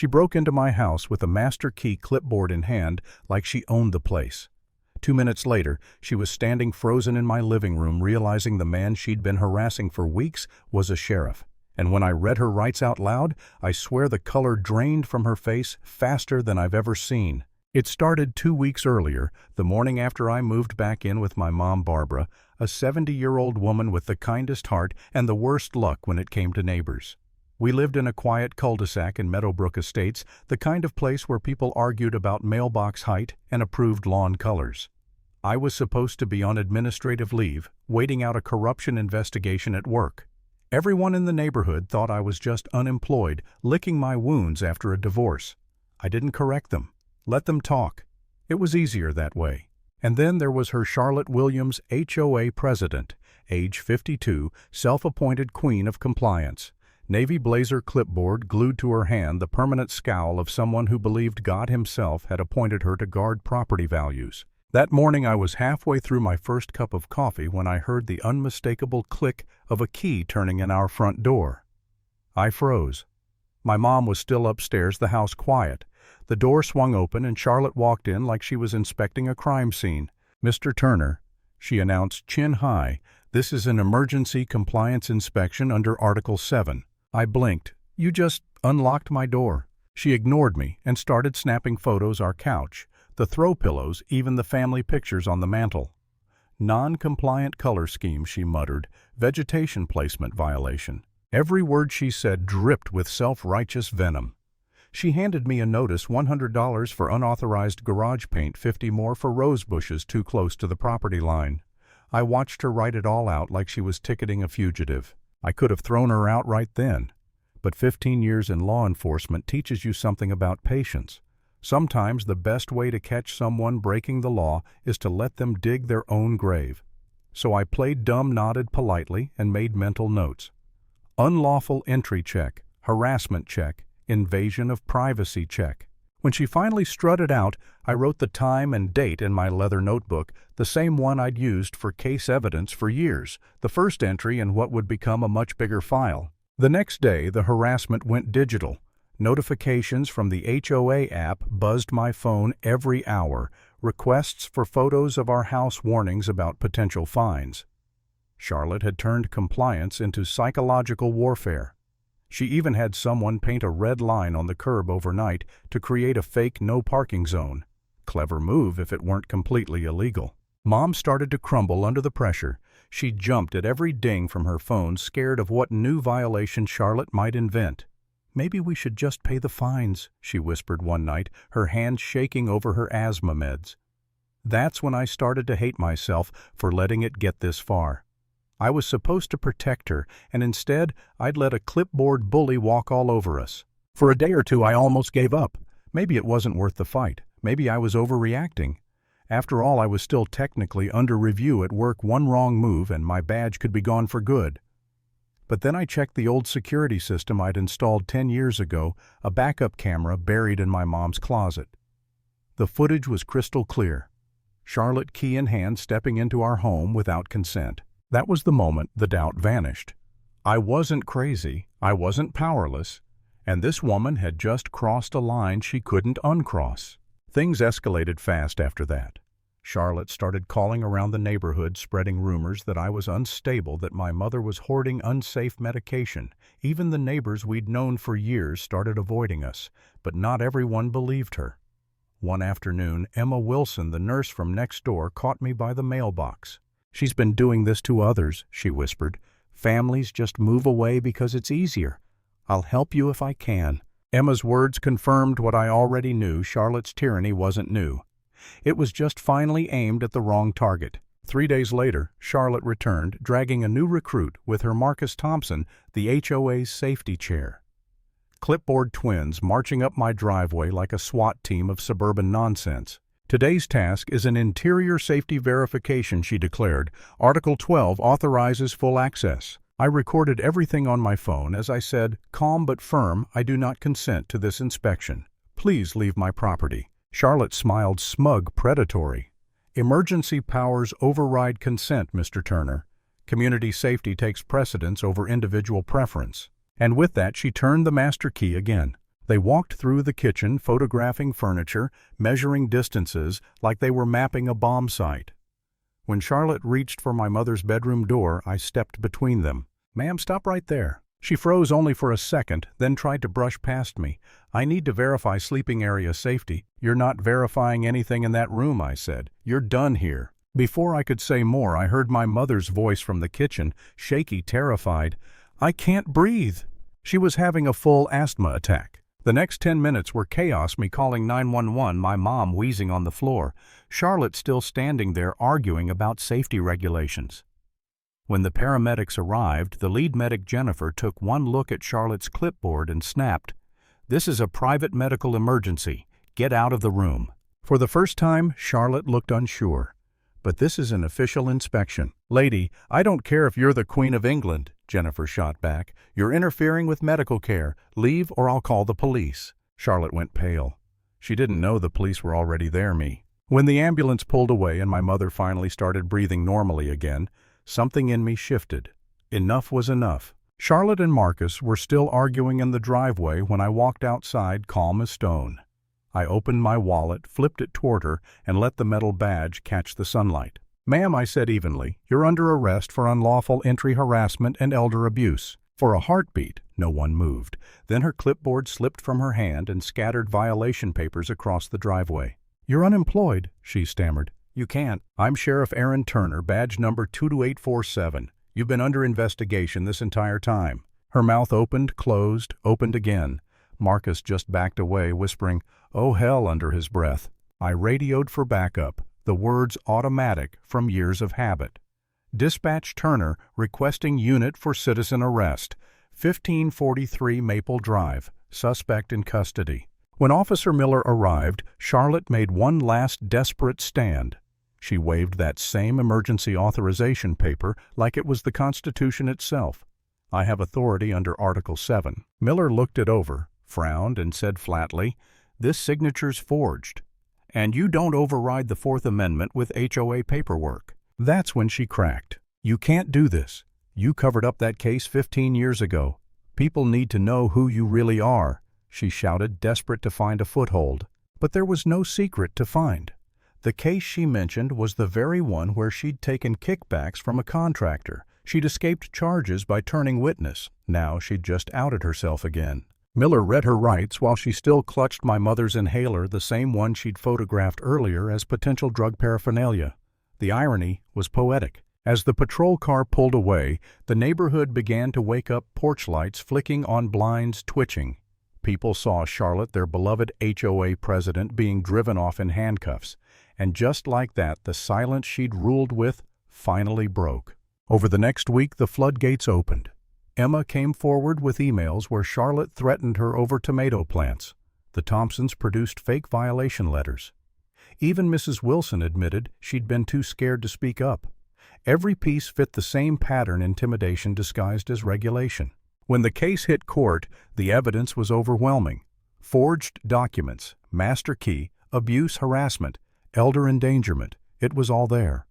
She broke into my house with a master key clipboard in hand like she owned the place. 2 minutes later, she was standing frozen in my living room realizing the man she'd been harassing for weeks was a sheriff. And when I read her rights out loud, I swear the color drained from her face faster than I've ever seen. It started 2 weeks earlier, the morning after I moved back in with my mom Barbara, a 70-year-old woman with the kindest heart and the worst luck when it came to neighbors. We lived in a quiet cul-de-sac in Meadowbrook Estates, the kind of place where people argued about mailbox height and approved lawn colors. I was supposed to be on administrative leave, waiting out a corruption investigation at work. Everyone in the neighborhood thought I was just unemployed, licking my wounds after a divorce. I didn't correct them. Let them talk. It was easier that way. And then there was her Charlotte Williams, HOA president, age 52, self-appointed queen of compliance. Navy blazer clipboard glued to her hand, the permanent scowl of someone who believed God himself had appointed her to guard property values. That morning I was halfway through my first cup of coffee when I heard the unmistakable click of a key turning in our front door. I froze. My mom was still upstairs, the house quiet. The door swung open and Charlotte walked in like she was inspecting a crime scene. "Mr. Turner," she announced, chin high, "this is an emergency compliance inspection under Article 7. I blinked. "You just unlocked my door." She ignored me and started snapping photos our couch, the throw pillows, even the family pictures on the mantel. "Non-compliant color scheme," she muttered. "Vegetation placement violation." Every word she said dripped with self-righteous venom. She handed me a notice, $100 for unauthorized garage paint, 50 more for rose bushes too close to the property line. I watched her write it all out like she was ticketing a fugitive. I could have thrown her out right then. But 15 years in law enforcement teaches you something about patience. Sometimes the best way to catch someone breaking the law is to let them dig their own grave. So I played dumb, nodded politely, and made mental notes. Unlawful entry check, harassment check, invasion of privacy check. When she finally strutted out, I wrote the time and date in my leather notebook, the same one I'd used for case evidence for years, the first entry in what would become a much bigger file. The next day, the harassment went digital. Notifications from the HOA app buzzed my phone every hour, requests for photos of our house, warnings about potential fines. Charlotte had turned compliance into psychological warfare. She even had someone paint a red line on the curb overnight to create a fake no parking zone. Clever move if it weren't completely illegal. Mom started to crumble under the pressure. She jumped at every ding from her phone, scared of what new violation Charlotte might invent. "Maybe we should just pay the fines," she whispered one night, her hand shaking over her asthma meds. That's when I started to hate myself for letting it get this far. I was supposed to protect her, and instead I'd let a clipboard bully walk all over us. For a day or two I almost gave up. Maybe it wasn't worth the fight. Maybe I was overreacting. After all, I was still technically under review at work. One wrong move and my badge could be gone for good. But then I checked the old security system I'd installed 10 years ago, a backup camera buried in my mom's closet. The footage was crystal clear. Charlotte, key in hand, stepping into our home without consent. That was the moment the doubt vanished. I wasn't crazy, I wasn't powerless, and this woman had just crossed a line she couldn't uncross. Things escalated fast after that. Charlotte started calling around the neighborhood, spreading rumors that I was unstable, that my mother was hoarding unsafe medication. Even the neighbors we'd known for years started avoiding us, but not everyone believed her. One afternoon, Emma Wilson, the nurse from next door, caught me by the mailbox. "She's been doing this to others," she whispered. "Families just move away because it's easier. I'll help you if I can." Emma's words confirmed what I already knew. Charlotte's tyranny wasn't new. It was just finally aimed at the wrong target. 3 days later, Charlotte returned, dragging a new recruit with her, Marcus Thompson, the HOA's safety chair. Clipboard twins marching up my driveway like a SWAT team of suburban nonsense. "Today's task is an interior safety verification," she declared. "Article 12 authorizes full access." I recorded everything on my phone as I said, calm but firm, "I do not consent to this inspection. Please leave my property." Charlotte smiled, smug, predatory. "Emergency powers override consent, Mr. Turner. Community safety takes precedence over individual preference." And with that, she turned the master key again. They walked through the kitchen, photographing furniture, measuring distances like they were mapping a bomb site. When Charlotte reached for my mother's bedroom door, I stepped between them. "Ma'am, stop right there." She froze only for a second, then tried to brush past me. "I need to verify sleeping area safety." "You're not verifying anything in that room," I said. "You're done here." Before I could say more, I heard my mother's voice from the kitchen, shaky, terrified. "I can't breathe." She was having a full asthma attack. The next 10 minutes were chaos, me calling 911, my mom wheezing on the floor, Charlotte still standing there arguing about safety regulations. When the paramedics arrived, the lead medic Jennifer took one look at Charlotte's clipboard and snapped, "This is a private medical emergency. Get out of the room." For the first time, Charlotte looked unsure. "But this is an official inspection." "Lady, I don't care if you're the Queen of England," Jennifer shot back. "You're interfering with medical care. Leave or I'll call the police." Charlotte went pale. She didn't know the police were already there, me. When the ambulance pulled away and my mother finally started breathing normally again, something in me shifted. Enough was enough. Charlotte and Marcus were still arguing in the driveway when I walked outside, calm as stone. I opened my wallet, flipped it toward her, and let the metal badge catch the sunlight. "Ma'am," I said evenly, "you're under arrest for unlawful entry harassment and elder abuse." For a heartbeat, no one moved. Then her clipboard slipped from her hand and scattered violation papers across the driveway. "You're unemployed," she stammered. "You can't." "I'm Sheriff Aaron Turner, badge number 22847. You've been under investigation this entire time." Her mouth opened, closed, opened again. Marcus just backed away, whispering, "Oh hell," under his breath. I radioed for backup, the words automatic from years of habit. "Dispatch Turner requesting unit for citizen arrest. 1543 Maple Drive. Suspect in custody." When Officer Miller arrived, Charlotte made one last desperate stand. She waved that same emergency authorization paper like it was the Constitution itself. "I have authority under Article 7. Miller looked it over, frowned, and said flatly, "This signature's forged. And you don't override the Fourth Amendment with HOA paperwork." That's when she cracked. "You can't do this. You covered up that case 15 years ago. People need to know who you really are," she shouted, desperate to find a foothold. But there was no secret to find. The case she mentioned was the very one where she'd taken kickbacks from a contractor. She'd escaped charges by turning witness. Now she'd just outed herself again. Miller read her rights while she still clutched my mother's inhaler, the same one she'd photographed earlier as potential drug paraphernalia. The irony was poetic. As the patrol car pulled away, the neighborhood began to wake up, porch lights flicking on blinds twitching. People saw Charlotte, their beloved HOA president, being driven off in handcuffs. And just like that, the silence she'd ruled with finally broke. Over the next week, the floodgates opened. Emma came forward with emails where Charlotte threatened her over tomato plants. The Thompsons produced fake violation letters. Even Mrs. Wilson admitted she'd been too scared to speak up. Every piece fit the same pattern: intimidation disguised as regulation. When the case hit court, the evidence was overwhelming. Forged documents, master key, abuse, harassment, elder endangerment. It was all there.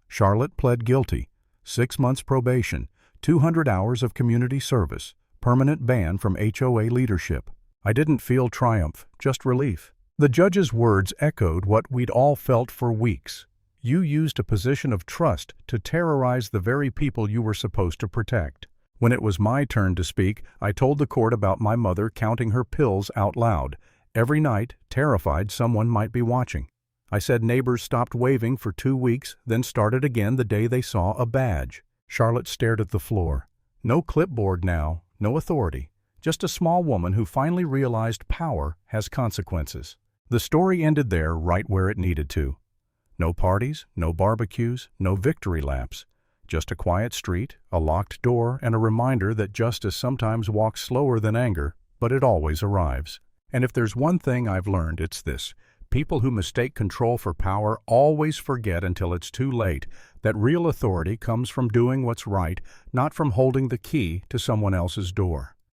Charlotte pled guilty. 6 months probation, 200 hours of community service, permanent ban from HOA leadership. I didn't feel triumph, just relief. The judge's words echoed what we'd all felt for weeks. You used a position of trust to terrorize the very people you were supposed to protect. When it was my turn to speak, I told the court about my mother counting her pills out loud. Every night, terrified someone might be watching. I said neighbors stopped waving for 2 weeks, then started again the day they saw a badge. Charlotte stared at the floor. No clipboard now, no authority. Just a small woman who finally realized power has consequences. The story ended there, right where it needed to. No parties, no barbecues, no victory laps. Just a quiet street, a locked door, and a reminder that justice sometimes walks slower than anger, but it always arrives. And if there's one thing I've learned, it's this. People who mistake control for power always forget until it's too late that real authority comes from doing what's right, not from holding the key to someone else's door.